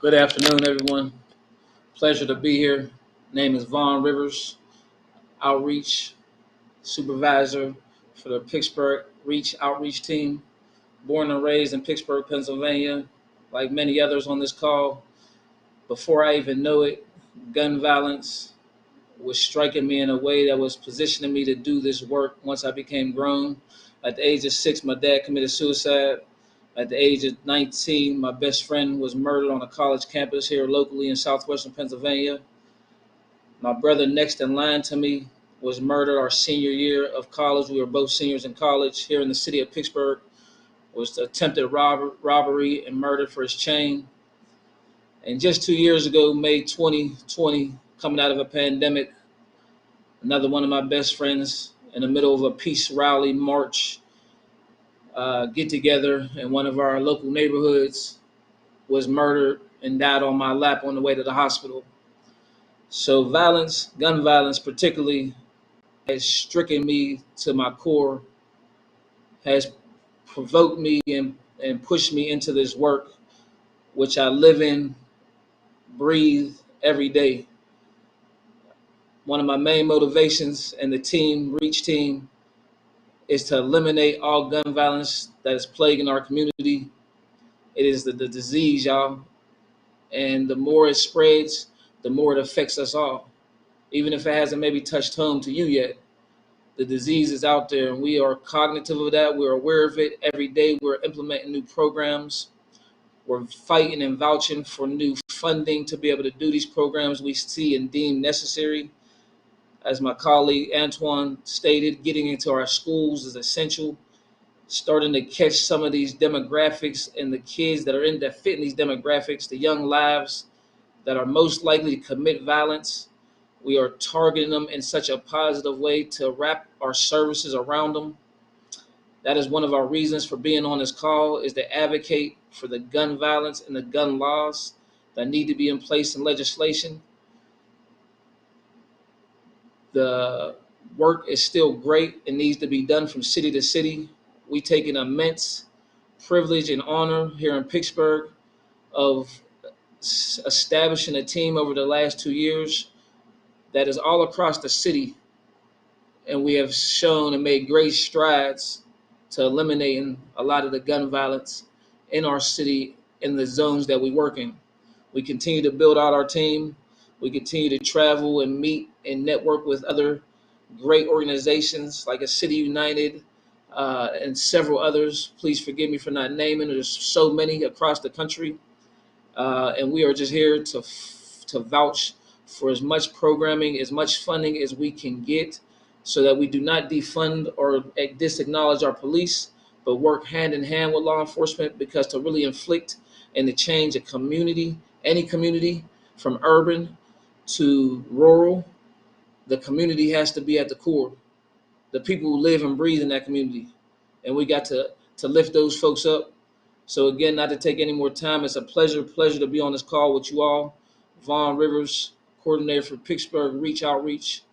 Good afternoon, everyone. Pleasure to be here. Name is Vaughn Rivers, Outreach Supervisor for the Pittsburgh Reach Outreach Team. Born and raised in Pittsburgh, Pennsylvania, like many others on this call. Before I even know it, gun violence was striking me in a way that was positioning me to do this work once I became grown. At the age of 6, my dad committed suicide. At the age of 19, my best friend was murdered on a college campus here locally in southwestern Pennsylvania. My brother next in line to me was murdered our senior year of college. We were both seniors in college here in the city of Pittsburgh. Was attempted robbery and murdered for his chain. And just 2 years ago, May 2020, coming out of a pandemic, another one of my best friends in the middle of a peace rally march get together in one of our local neighborhoods was murdered and died on my lap on the way to the hospital. So violence, gun violence particularly, has stricken me to my core, has provoked me and pushed me into this work, which I live in, breathe every day. One of my main motivations and the team, Reach Team, is to eliminate all gun violence that is plaguing our community. It is the disease, y'all. And the more it spreads, the more it affects us all. Even if it hasn't maybe touched home to you yet, the disease is out there and we are cognitive of that. We're aware of it every day. We're implementing new programs. We're fighting and vouching for new funding to be able to do these programs we see and deem necessary. As my colleague Antoine stated, getting into our schools is essential. Starting to catch some of these demographics and the kids that are that fit in these demographics, the young lives that are most likely to commit violence. We are targeting them in such a positive way to wrap our services around them. That is one of our reasons for being on this call, is to advocate for the gun violence and the gun laws that need to be in place in legislation. The work is still great. It needs to be done from city to city. We take an immense privilege and honor here in Pittsburgh of establishing a team over the last 2 years that is all across the city. And we have shown and made great strides to eliminating a lot of the gun violence in our city in the zones that we work in. We continue to build out our team. We continue to travel and meet and network with other great organizations like a City United and several others. Please forgive me for not naming. There's so many across the country. And we are just here to vouch for as much programming, as much funding as we can get so that we do not defund or disacknowledge our police, but work hand in hand with law enforcement, because to really inflict and to change a community, any community from urban to rural, the community has to be at the core. The people who live and breathe in that community. And we got to lift those folks up. So again, not to take any more time, it's a pleasure to be on this call with you all. Vaughn Rivers, coordinator for Pittsburgh Reach Outreach.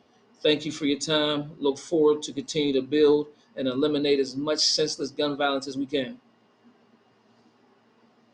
Thank you for your time. Look forward to continue to build and eliminate as much senseless gun violence as we can.